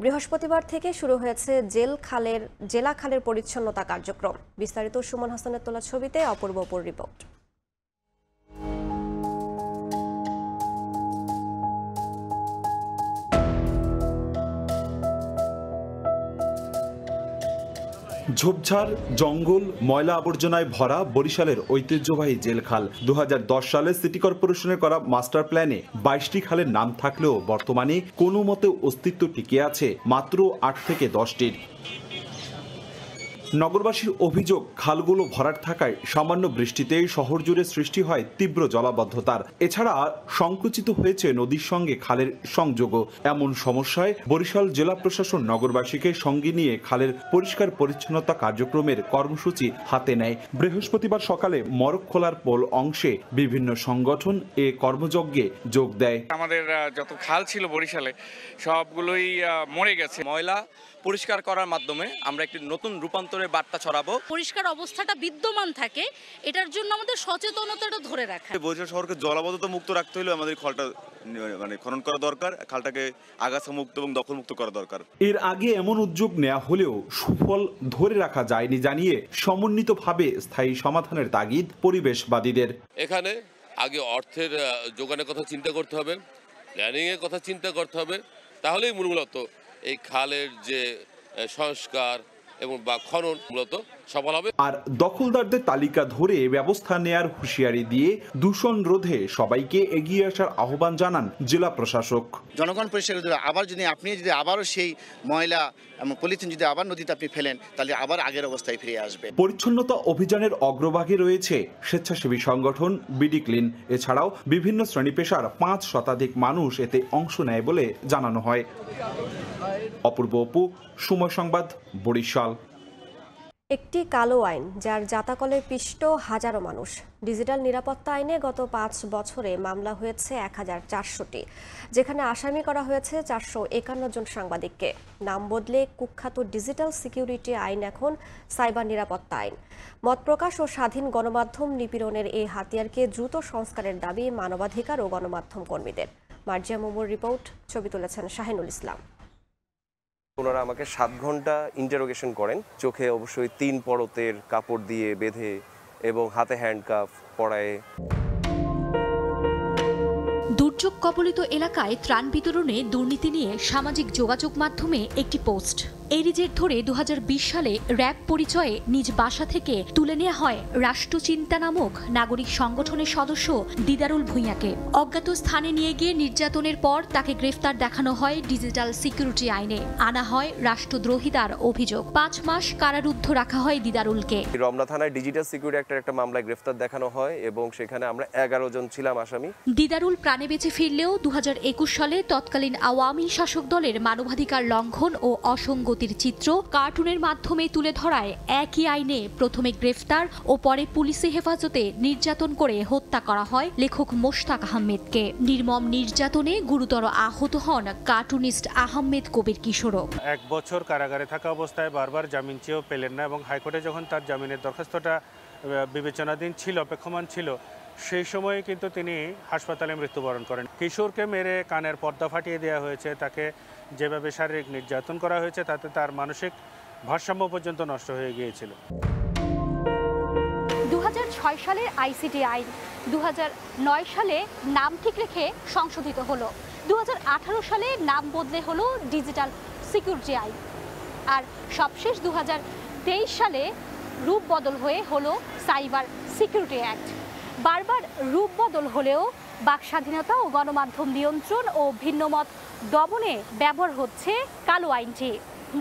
বৃহস্পতিবার থেকে শুরু হয়েছে জেলা খালের পরিচ্ছন্নতা কার্যক্রম। বিস্তারিত সুমন হাসানের তোলা ছবিতে অপূর্বপুর রিপোর্ট। ঝোপঝাড়, জঙ্গল, ময়লা আবর্জনায় ভরা বরিশালের ঐতিহ্যবাহী জেলখাল। 2010 সালে সিটি কর্পোরেশনের করা মাস্টার প্ল্যানে 22টি খালের নাম থাকলেও বর্তমানে কোনো মতে অস্তিত্ব টিকে আছে মাত্র 8 থেকে 10টির। নগরবাসীর অভিযোগ, খালগুলো ভরাট থাকায় সামান্য বৃষ্টিতেই শহর জুড়ে সৃষ্টি হয় তীব্র জলাবদ্ধতার। এছাড়া সংকুচিত হয়েছে নদীর সঙ্গে খালের সংযোগও। এমন সমস্যায় বরিশাল জেলা প্রশাসন নগরবাসীকে সঙ্গে নিয়ে খালের পরিষ্কার পরিচ্ছন্নতা কার্যক্রমের কর্মসূচি হাতে নেয়। বৃহস্পতিবার সকালে মরকখোলার পোল অংশে বিভিন্ন সংগঠন এ কর্মযজ্ঞে যোগ দেয়। আমাদের যত খাল ছিল বরিশালে সবগুলোই মরে গেছে। ময়লা পরিষ্কার করার মাধ্যমে আমরা একটি নতুন রূপান্তরের বার্তা ছড়াবো। পরিষ্কার অবস্থাটা বিদ্যমান থাকে, এটার জন্য আমাদের সচেতনতাটা ধরে রাখা। বরিশাল শহরকে জলাবদ্ধতা মুক্ত রাখতে হলে আমাদের খালটা খনন করা দরকার, খালটাকে আগাছা মুক্ত এবং দখল মুক্ত করা দরকার। এর আগে এমন উদ্যোগ নেওয়া হলেও সুফল ধরে রাখা যায়নি জানিয়ে সমন্বিতভাবে স্থায়ী সমাধানের তাগিদ পরিবেশবাদীদের। এখানে আগে অর্থের যোগানের কথা চিন্তা করতে হবে, প্ল্যানিং এর কথা চিন্তা করতে হবে, তাহলেই মূলত এই খালের যে সংস্কার এবং বা খনন মূলত সফল হবে। আর দখলদারদের তালিকা ধরে ব্যবস্থা নেয়ার হুঁশিয়ারি দিয়ে দূষণ রোধে সবাইকে এগিয়ে আসার আহ্বান জানান জেলা প্রশাসক। জনগণ পরিষ্কার আপনি যদি আবারও সেই ময়লা এবং পলিথিন যদি আবার নদীতে আপনি ফেলেন, তাহলে আবার আগের অবস্থায় ফিরে আসবে। পরিচ্ছন্নতা অভিযানের অগ্রভাগে রয়েছে স্বেচ্ছাসেবী সংগঠন বিডি ক্লিন। এছাড়াও বিভিন্ন শ্রেণী পেশার 5 শতাধিক মানুষ এতে অংশ নেয় বলে জানানো হয়। অপূর্ব অপু, সময় সংবাদ, বরিশাল। একটি কালো আইন যার জাতাকলে পিষ্ট হাজারো মানুষ। ডিজিটাল নিরাপত্তা আইনে গত 5 বছরে মামলা হয়েছে 1400টি, যেখানে আসামি করা হয়েছে 451 জন সাংবাদিককে। নাম বদলে কুখ্যাত ডিজিটাল সিকিউরিটি আইন এখন সাইবার নিরাপত্তা আইন। মত প্রকাশ ও স্বাধীন গণমাধ্যম নিপীড়নের এই হাতিয়ারকে দ্রুত সংস্কারের দাবি মানবাধিকার ও গণমাধ্যম কর্মীদের। মার্জিয়া মোমোর রিপোর্ট, ছবি তুলেছেন শাহিনুল ইসলাম। ওনারা আমাকে 7 ঘন্টা ইন্টারোগেশন করেন, চোখে অবশ্যই 3 পরতের কাপড় দিয়ে বেঁধে এবং হাতে হ্যান্ডকাফ পরায়ে। দুর্যোগ কবলিত এলাকায় ত্রাণ বিতরণে দুর্নীতি নিয়ে সামাজিক যোগাযোগ মাধ্যমে একটি পোস্ট। এরই জের ধরে 2020 সালে র্যাব পরিচয়ে নিজ বাসা থেকে তুলে নেওয়া হয় রাষ্ট্রচিন্তা নামক নাগরিক সংগঠনের সদস্য দিদারুল ভূঁইয়াকে। অজ্ঞাত স্থানে নিয়ে গিয়ে নির্যাতনের পর তাকে গ্রেফতার দেখানো হয় ডিজিটাল সিকিউরিটি আইনে। আনা হয় রাষ্ট্রদ্রোহিতার অভিযোগ। 5 মাস কারারুদ্ধ রাখা হয় দিদারুলকে। রমনা থানায় ডিজিটাল সিকিউরিটি অ্যাক্টের একটা মামলায় গ্রেফতার দেখানো হয় এবং সেখানে আমরা 11 জন ছিলাম আসামি। দিদারুল প্রাণে বেঁচে ফিরলেও 2021 সালে তৎকালীন আওয়ামী শাসক দলের মানবাধিকার লঙ্ঘন ও অসঙ্গতির চিত্র কার্টুনের মাধ্যমে তুলে ধরায় একই আইনে প্রথমে গ্রেফতার ও পরে পুলিশি হেফাজতে নির্যাতন করে হত্যা করা হয় লেখক মোশতাক আহমেদকে। নির্মম নির্যাতনে গুরুতর আহত হন কার্টুনিস্ট আহমেদ কবির কিশোরও। 1 বছর কারাগারে থাকা অবস্থায় বারবার জামিন চেয়েও পেলেন না এবং হাইকোর্টে যখন তার জামিনের দরখাস্তটা বিবেচনাধীন ছিল, অপেক্ষমান ছিল, সেই সময়ে কিন্তু তিনি হাসপাতালে মৃত্যুবরণ করেন। কিশোরকে মেরে কানের পর্দা ফাটিয়ে দেওয়া হয়েছে, তাকে যেভাবে শারীরিক নির্যাতন করা হয়েছে তাতে তার মানসিক ভারসাম্য পর্যন্ত নষ্ট হয়ে গিয়েছিল। 2006 সালের আইসিটি আইন 2009 সালে নাম ঠিক রেখে সংশোধিত হলো। 2018 সালে নাম বদলে হলো ডিজিটাল সিকিউরিটি আইন। আর সবশেষ 2023 সালে রূপ বদল হয়ে হলো সাইবার সিকিউরিটি অ্যাক্ট। বারবার রূপ বদল হলেও বাক স্বাধীনতা ও গণমাধ্যম নিয়ন্ত্রণ ও ভিন্নমত দমনে ব্যবহার হচ্ছে কালো আইনটি।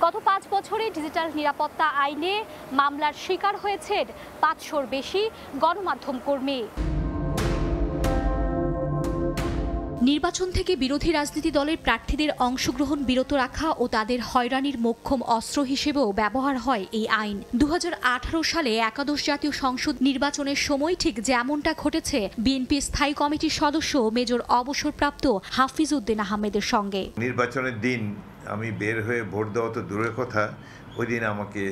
গত 5 বছরে ডিজিটাল নিরাপত্তা আইনে মামলার শিকার হয়েছেন 500-র বেশি গণমাধ্যম কর্মী। নির্বাচন থেকে বিরোধী রাজনীতি দলের প্রার্থীদের অংশগ্রহণ বিরত রাখা ও তাদের হয়রানির মোক্ষম অস্ত্র হিসেবেও ব্যবহার হয় এই আইন। 2018 সালে একাদশ জাতীয় সংসদ নির্বাচনের সময় ঠিক যেমনটা ঘটেছে বিএনপি স্থায়ী কমিটির সদস্য মেজর অবসরপ্রাপ্ত হাফিজ উদ্দিন আহমেদের সঙ্গে। নির্বাচনের দিন আমি বের হয়ে ভোট দেওয়া তো দূরের কথা, ওই দিন আমাকে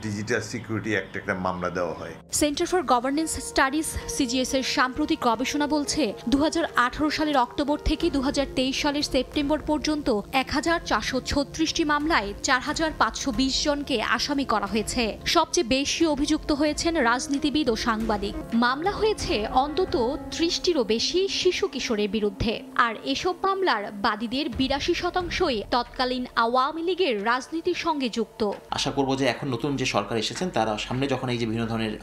ডিজিটাল সিকিউরিটি অ্যাক্ট একটা মামলা দেওয়া হয়। Centre for governance studies CGS এর সাম্প্রতিক গবেষণা বলছে 2018 সালের অক্টোবর থেকে 2023 সালের সেপ্টেম্বর পর্যন্ত 1436টি মামলায় 4520 জনকে আসামি করা হয়েছে। সবচেয়ে বেশি অভিযুক্ত হয়েছেন রাজনীতিবিদ ও সাংবাদিক। মামলা হয়েছে অন্তত 30টিরও বেশি শিশু কিশোরের বিরুদ্ধে। আর এসব মামলার বাদীদের 82%ই তৎকালীন আওয়ামী লীগের রাজনীতির সঙ্গে যুক্ত। আশা করব যে এখন নতুন যে সরকার এসেছেন তারা সামনে যখন এই যে বিভিন্ন ধরনের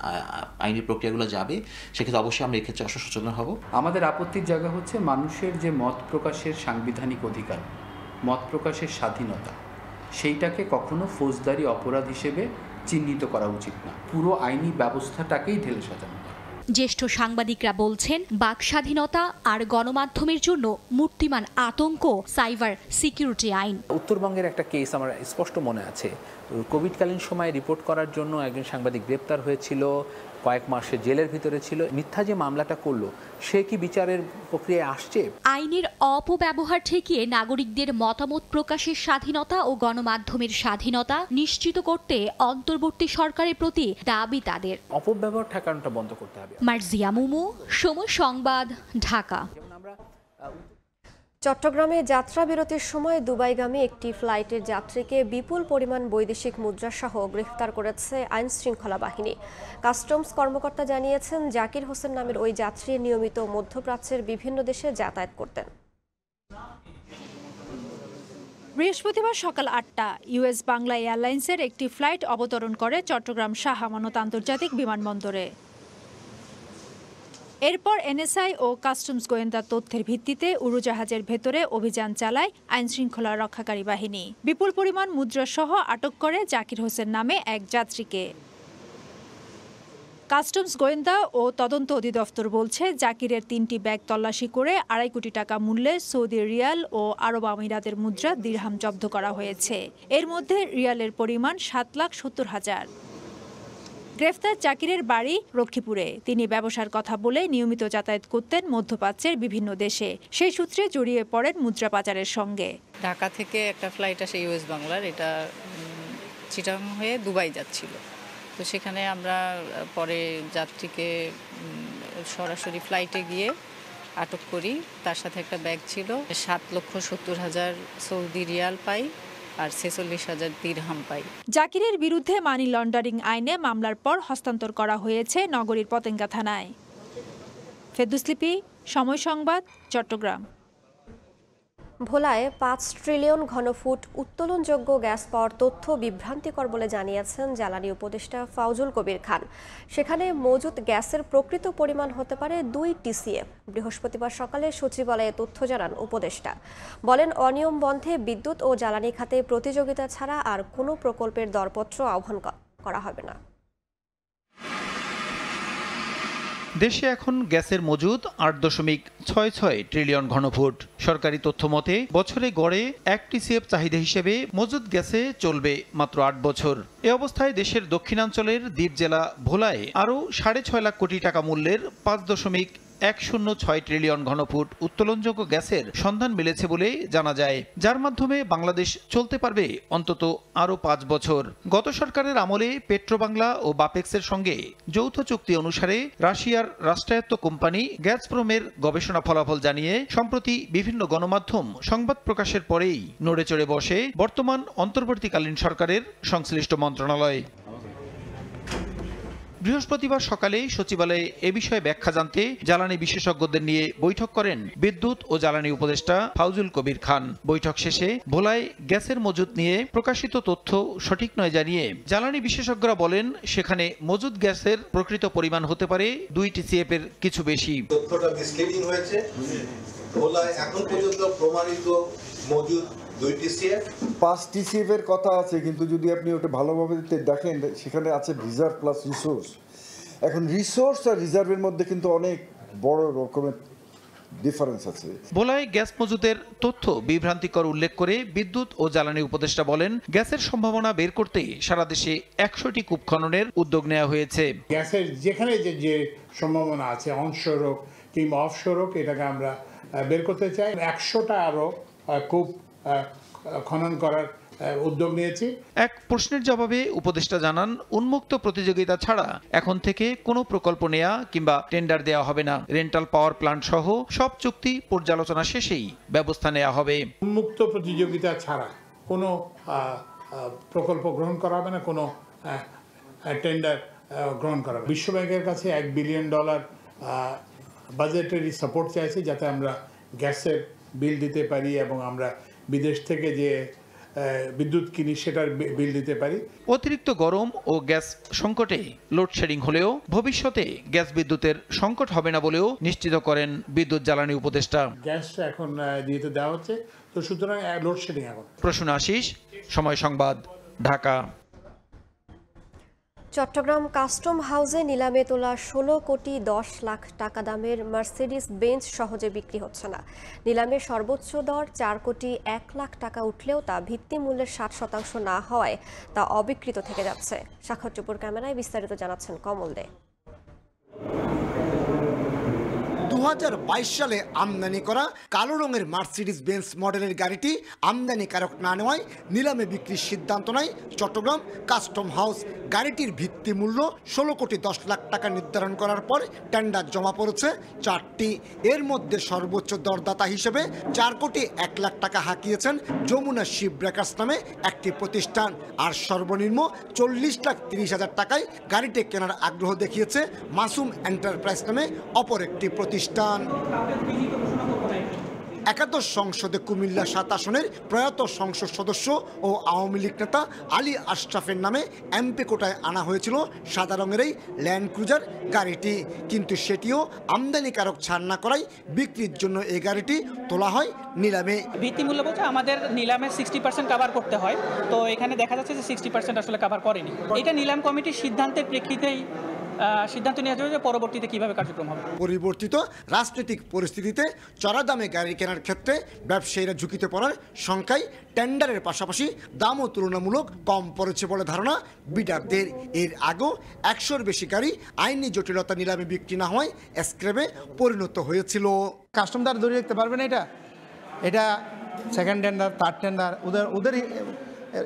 আইনি প্রক্রিয়াগুলো যাবে সেক্ষেত্রে অবশ্যই আমরা এক্ষেত্রে সচেতন হব। আমাদের আপত্তির জায়গা হচ্ছে মানুষের যে মত প্রকাশের সাংবিধানিক অধিকার, মত প্রকাশের স্বাধীনতা, সেইটাকে কখনো ফৌজদারি অপরাধ হিসেবে চিহ্নিত করা উচিত না। পুরো আইনি ব্যবস্থাটাকেই ঢেলে সাজানো। জ্যেষ্ঠ সাংবাদিকরা বলছেন, বাক স্বাধীনতা আর গণমাধ্যমের জন্য মূর্তিমান আতঙ্ক সাইবার সিকিউরিটি আইন। উত্তরবঙ্গের একটা কেস আমার স্পষ্ট মনে আছে। কোভিডকালীন সময়ে রিপোর্ট করার জন্য একজন সাংবাদিক গ্রেপ্তার হয়েছিল, কয়েক মাসে জেলের ভিতরে ছিল। মিথ্যা যে মামলাটা করলো, সে কি বিচারের প্রক্রিয়ায় আসছে? আইনের অপব্যবহার ঠেকিয়ে নাগরিকদের মতামত প্রকাশের স্বাধীনতা ও গণমাধ্যমের স্বাধীনতা নিশ্চিত করতে অন্তর্বর্তী সরকারের প্রতি দাবি তাদের। অপব্যবহার ঠেকানোটা বন্ধ করতে হবে। মার্জিয়া মুমু, সময় সংবাদ, ঢাকা। চট্টগ্রামে যাত্রা বিরতির সময় দুবাইগামী একটি ফ্লাইটের যাত্রীকে বিপুল পরিমাণ বৈদেশিক মুদ্রাসহ গ্রেফতার করেছে আইন শৃঙ্খলা বাহিনী। কাস্টমস কর্মকর্তা জানিয়েছেন, জাকির হোসেন নামের ওই যাত্রী নিয়মিত মধ্যপ্রাচ্যের বিভিন্ন দেশে যাতায়াত করতেন। বৃহস্পতিবার সকাল ৮টা ইউএস বাংলা এয়ারলাইন্সের একটি ফ্লাইট অবতরণ করে চট্টগ্রাম শাহ আমানত আন্তর্জাতিক বিমানবন্দরে। এরপর এনএসআই ও কাস্টমস গোয়েন্দা তথ্যের ভিত্তিতে উড়োজাহাজের ভেতরে অভিযান চালায় আইনশৃঙ্খলা রক্ষাকারী বাহিনী। বিপুল পরিমাণ মুদ্রাসহ আটক করে জাকির হোসেন নামে এক যাত্রীকে। কাস্টমস গোয়েন্দা ও তদন্ত অধিদপ্তর বলছে, জাকিরের ৩টি ব্যাগ তল্লাশি করে ২.৫ কোটি টাকা মূল্যে সৌদি রিয়াল ও আরব আমিরাতের মুদ্রা দিরহাম জব্দ করা হয়েছে। এর মধ্যে রিয়ালের পরিমাণ ৭,৭০,০০০। গ্রেফতার জাকিরের বাড়ি রক্ষীপুরে। তিনি ব্যবসার কথা বলে নিয়মিত যাতায়াত করতেন মধ্যপ্রাচ্যের বিভিন্ন দেশে। সেই সূত্রে জড়িয়ে পড়েন মুদ্রা পাচারের সঙ্গে। ঢাকা থেকে একটা ফ্লাইট আসে ইউএস বাংলার, এটা চিটাগাং হয়ে দুবাই যাচ্ছিল। তো সেখানে আমরা পরে যাত্রীকে সরাসরি ফ্লাইটে গিয়ে আটক করি। তার সাথে একটা ব্যাগ ছিল, ৭,৭০,০০০ সৌদি রিয়াল পাই আর ৪৬,০০০ দিরহাম পাই। জাকিরের বিরুদ্ধে মানি লন্ডারিং আইনে মামলার পর হস্তান্তর করা হয়েছে নগরীর পতেঙ্গা থানায়। ফেরদৌস লিপি, সময় সংবাদ, চট্টগ্রাম। ভোলায় ৫ ট্রিলিয়ন ঘনফুট উত্তোলনযোগ্য গ্যাস পাওয়ার তথ্য বিভ্রান্তিকর বলে জানিয়েছেন জ্বালানি উপদেষ্টা ফাউজুল কবির খান। সেখানে মজুত গ্যাসের প্রকৃত পরিমাণ হতে পারে ২ টিসিএফ। বৃহস্পতিবার সকালে সচিবালয়ে তথ্য জানান উপদেষ্টা। বলেন, অনিয়ম বন্ধে বিদ্যুৎ ও জ্বালানি খাতে প্রতিযোগিতা ছাড়া আর কোনো প্রকল্পের দরপত্র আহ্বান করা হবে না। দেশে এখন গ্যাসের মজুদ ৮.৬৬ ট্রিলিয়ন ঘনফুট। সরকারি তথ্য মতে বছরে গড়ে ১ টিসিএফ চাহিদা হিসেবে মজুদ গ্যাসে চলবে মাত্র ৮ বছর। এ অবস্থায় দেশের দক্ষিণাঞ্চলের দ্বীপ জেলা ভোলায় আরও ৬.৫ লাখ কোটি টাকা মূল্যের ৫.১০৬ ট্রিলিয়ন ঘনফুট উত্তোলনযোগ্য গ্যাসের সন্ধান মিলেছে বলে জানা যায়, যার মাধ্যমে বাংলাদেশ চলতে পারবে অন্তত আরও ৫ বছর। গত সরকারের আমলে পেট্রোবাংলা ও বাপেক্সের সঙ্গে যৌথ চুক্তি অনুসারে রাশিয়ার রাষ্ট্রায়ত্ত কোম্পানি গ্যাজপ্রমের গবেষণা ফলাফল জানিয়ে সম্প্রতি বিভিন্ন গণমাধ্যম সংবাদ প্রকাশের পরেই নড়ে চড়ে বসে বর্তমান অন্তর্বর্তীকালীন সরকারের সংশ্লিষ্ট মন্ত্রণালয়। বৃহস্পতিবার সকালে সচিবালয়ে এ বিষয়ে ব্যাখ্যা জানতে জ্বালানি বিশেষজ্ঞদের নিয়ে বৈঠক করেন বিদ্যুৎ ও জ্বালানি উপদেষ্টা ফাউজুল কবির খান। বৈঠক শেষে ভোলায় গ্যাসের মজুদ নিয়ে প্রকাশিত তথ্য সঠিক নয় জানিয়ে জ্বালানি বিশেষজ্ঞরা বলেন, সেখানে মজুদ গ্যাসের প্রকৃত পরিমাণ হতে পারে ২ টিসিএফ এর কিছু বেশি। তথ্যটা মিসলিডিং হয়েছে। ভোলায় এখন পর্যন্ত প্রমাণিত মজুদ ২ টিসিএফ। ৫ টিসিএফ এর কথা আছে, কিন্তু যদি আপনি ওটা ভালোভাবে দেখেন সেখানে আছে রিজার্ভ প্লাস রিসোর্স। এখন রিসোর্স আর রিজার্ভের মধ্যে কিন্তু অনেক বড় রকমের ডিফারেন্স আছে। ভোলায় গ্যাস মজুদের তথ্য বিভ্রান্তিকর উল্লেখ করে বিদ্যুৎ ও জ্বালানি উপদেষ্টা বলেন, গ্যাসের সম্ভাবনা বের করতে সারা দেশে ১০০টি কূপ খননের উদ্যোগ নেওয়া হয়েছে। গ্যাসের যেখানে যে সম্ভাবনা আছে, অনশোর হোক কিংবা অফশোর হোক, এটাকে আমরা বের করতে চাই। ১০০টা আরও কূপ খনন করার উদ্যোগ নিয়েছি। এক প্রশ্নের জবাবে উপদেষ্টা জানান, উন্মুক্ত প্রতিযোগিতা ছাড়া এখন থেকে কোনো প্রকল্প নেওয়া কিংবা টেন্ডার দেওয়া হবে না। রেন্টাল পাওয়ার প্ল্যান্ট সহ সব চুক্তি পর্যালোচনা শেষেই ব্যবস্থা নেওয়া হবে। উন্মুক্ত প্রতিযোগিতা ছাড়া কোনো প্রকল্প গ্রহণ করা হবে না, কোনো টেন্ডার গ্রহণ করা হবে। বিশ্বব্যাংকের কাছে $1 বিলিয়ন বাজেটারি সাপোর্ট চাইছি, যাতে আমরা গ্যাসের বিল দিতে পারি এবং আমরা বিদেশ থেকে যে বিদ্যুৎ কিনি সেটার বিল দিতে পারি। অতিরিক্ত গরম ও গ্যাস সংকটে লোডশেডিং হলেও ভবিষ্যতে গ্যাস বিদ্যুতের সংকট হবে না বলেও নিশ্চিত করেন বিদ্যুৎ জ্বালানি উপদেষ্টা। গ্যাস এখন দিতে দেওয়া হচ্ছে, তো তো সুতরাং লোডশেডিং এখন। প্রসূন আশিস, সময় সংবাদ, ঢাকা। চট্টগ্রাম কাস্টম হাউসে নিলামে তোলা 16 কোটি 10 লাখ টাকা দামের মার্সিডিজ বেঞ্চ সহজে বিক্রি হচ্ছে না। নিলামে সর্বোচ্চ দর 4 কোটি 1 লাখ টাকা উঠলেও তা ভিত্তিমূল্যের 60% না হওয়ায় তা অবিক্রিত থেকে যাচ্ছে। সাক্ষর চুপুর ক্যামেরায় বিস্তারিত জানাচ্ছেন কমল দে। 2022 সালে আমদানি করা কালো রঙের মার্সিডিজ বেঞ্চ মডেলের গাড়িটি আমদানিকারক না নেওয়ায় নিলামে বিক্রির সিদ্ধান্ত নেয় চট্টগ্রাম কাস্টম হাউস। গাড়িটির ভিত্তি মূল্য 16 কোটি 10 লাখ টাকা নির্ধারণ করার পর টেন্ডার জমা পড়েছে 4টি। এর মধ্যে সর্বোচ্চ দরদাতা হিসেবে 4 কোটি 1 লাখ টাকা হাঁকিয়েছেন যমুনা শিপ ব্রেকার্স নামে একটি প্রতিষ্ঠান, আর সর্বনিম্ন 40,30,000 টাকায় গাড়িটি কেনার আগ্রহ দেখিয়েছে মাসুম এন্টারপ্রাইজ নামে অপর একটি প্রতিষ্ঠান। একাদশ সংসদে কুমিল্লা 7 আসনের প্রয়াত সংসদ সদস্য ও আওয়ামী লীগ নেতা আলী আশরাফের নামে এমপি কোটায় আনা হয়েছিল সাদা রঙের এই ল্যান্ড ক্রুজার গাড়িটি, কিন্তু সেটিও আমদানিকারক ছাড় না করায় বিক্রির জন্য এই গাড়িটি তোলা হয় নিলামে। ভিত্তিমূল্য বলতে আমাদের নিলামে 60% কভার করতে হয়, তো এখানে দেখা যাচ্ছে যে 60% আসলে কভার করেনি। এটা নিলাম কমিটির সিদ্ধান্তের প্রেক্ষিতেই সিদ্ধান্ত নেওয়া যাবে যে পরবর্তীতে কিভাবে কার্যক্রম হবে। পরিবর্তিত রাজনৈতিক পরিস্থিতিতে চড়া দামে গাড়ি কেনার ক্ষেত্রে ব্যবসায়ীরা ঝুঁকিতে পড়ার সংখ্যায় টেন্ডারের পাশাপাশি দামও তুলনামূলক কম পড়েছে বলে ধারণা বিডারদের। এর আগেও 100-র বেশি গাড়ি আইনি জটিলতা নিলামে বিক্রি না হওয়ায় স্ক্র্যাপে পরিণত হয়েছিল। কাস্টমদার ধরে রাখতে পারবে না, এটা সেকেন্ড টেন্ডার, থার্ড টেন্ডার, ওদের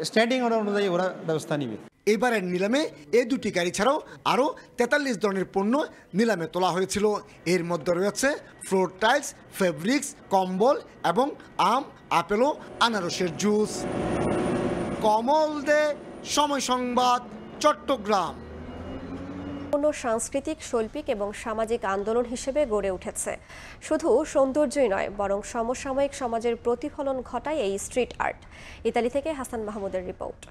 স্ট্যান্ডিং অর্ডার অনুযায়ী ওরা ব্যবস্থা নিবে। এবারের নিলামে এই দুটি গাড়ি ছাড়াও আরও 43 ধরনের পণ্য নিলামে তোলা হয়েছিল। এর মধ্যে রয়েছে ফ্লোর টাইলস, ফেব্রিক্স, কম্বল এবং আম, আপেল ও আনারসের জুস। কমল দে, সময় সংবাদ, চট্টগ্রাম। কোনো সাংস্কৃতিক, শৈল্পিক এবং সামাজিক আন্দোলন হিসেবে গড়ে উঠেছে। শুধু সৌন্দর্যই নয়, বরং সমসাময়িক সমাজের প্রতিফলন ঘটায় এই স্ট্রিট আর্ট। ইতালি থেকে হাসান মাহমুদের রিপোর্ট।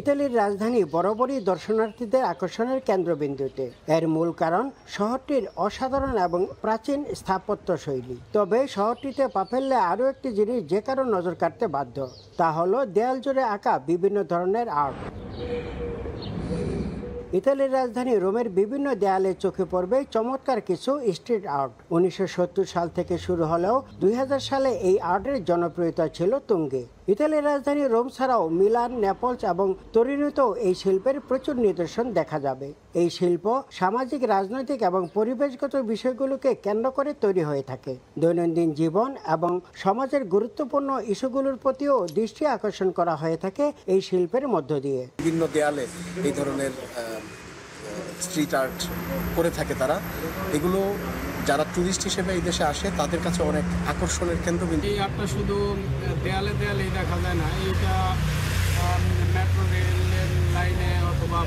ইতালির রাজধানী বরাবরই দর্শনার্থীদের আকর্ষণের কেন্দ্রবিন্দুতে। এর মূল কারণ শহরটির অসাধারণ এবং প্রাচীন স্থাপত্য শৈলী। তবে শহরটিতে পা ফেললে আরও একটি জিনিস যে কারো নজর কাটতে বাধ্য, তা হলো দেয়াল জুড়ে আঁকা বিভিন্ন ধরনের আর্ট। ইতালির রাজধানী রোমের বিভিন্ন দেয়ালে চোখে পড়বে চমৎকার কিছু স্ট্রিট আর্ট। 1970 সাল থেকে শুরু হলেও 2000 সালে এই আর্টের জনপ্রিয়তা ছিল তুঙ্গে। ইতালির রাজধানী রোম ছাড়াও মিলান, নেপলস এবং তোরিনোতেও এই শিল্পের প্রচুর নিদর্শন দেখা যাবে। এই শিল্প সামাজিক, রাজনৈতিক এবং পরিবেশগত বিষয়গুলোকে কেন্দ্র করে তৈরি হয়ে থাকে। দৈনন্দিন জীবন এবং সমাজের গুরুত্বপূর্ণ ইস্যুগুলোর প্রতিও দৃষ্টি আকর্ষণ করা হয়ে থাকে এই শিল্পের মধ্য দিয়ে। বিভিন্ন দেয়ালে এই ধরনের স্ট্রিট আর্ট করে থাকে তারা। এগুলো যারা টুরিস্ট হিসেবে এই দেশে আসে তাদের কাছে অনেক আকর্ষণের কেন্দ্রবিন্দু। এই আর্টটা শুধু দেয়ালে দেয়ালেই দেখা যায় না, এইটা মেট্রো রেলের লাইনে অথবা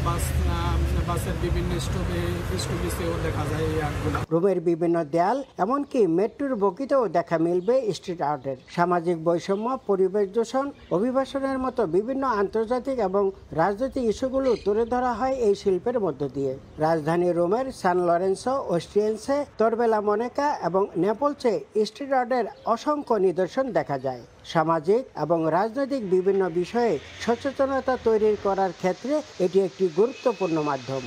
বাসের বিভিন্ন স্টপেজেও দেখা যায় এই আর্টগুলো। রোমের বিভিন্ন দেয়াল, এমনকি মেট্রোর বগিতেও দেখা মিলবে স্ট্রিট আর্টের। সামাজিক বৈষম্য, পরিবেশ দূষণ, অভিবাসনের মতো বিভিন্ন আন্তর্জাতিক এবং রাজনৈতিক ইস্যুগুলো তুলে ধরা হয় এই শিল্পের মধ্য দিয়ে। রাজধানী রোমের সান লরেন্সো, ওস্টিয়েন্সে, তরবেলা মনেকা এবং নেপলসে স্ট্রিট আর্টের অসংখ্য নিদর্শন দেখা যায়। সামাজিক এবং রাজনৈতিক বিভিন্ন বিষয়ে সচেতনতা তৈরি করার ক্ষেত্রে এটি একটি গুরুত্বপূর্ণ মাধ্যম।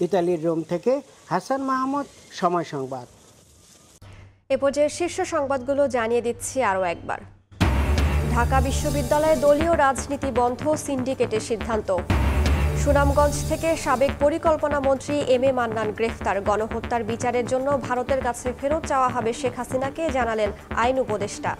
ইতালির রোম থেকে হাসান মাহমুদ, সময় সংবাদ। এ পর্যায়ে শীর্ষ সংবাদগুলো জানিয়ে দিচ্ছি আরও একবার। ঢাকা বিশ্ববিদ্যালয়ে দলীয় রাজনীতি বন্ধ, সিন্ডিকেটের সিদ্ধান্ত। সুনামগঞ্জ থেকে সাবেক পরিকল্পনা মন্ত্রী এম এ মান্নান গ্রেফতার। গণহত্যার বিচারের জন্য ভারতের কাছে ফেরত চাওয়া হবে শেখ হাসিনাকে, জানালেন আইন উপদেষ্টা।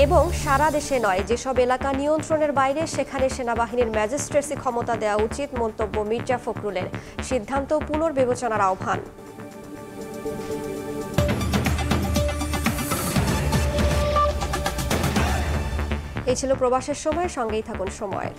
এবং সারা দেশে নয়, যেসব এলাকা নিয়ন্ত্রণের বাইরে সেখানে সেনাবাহিনীর ম্যাজিস্ট্রেসি ক্ষমতা দেওয়া উচিত, মন্তব্য মির্জা ফখরুলের। সিদ্ধান্ত পুনর্বিবেচনার আহ্বান। এই ছিল প্রবাসের সময়, সঙ্গেই থাকুন সময়ের।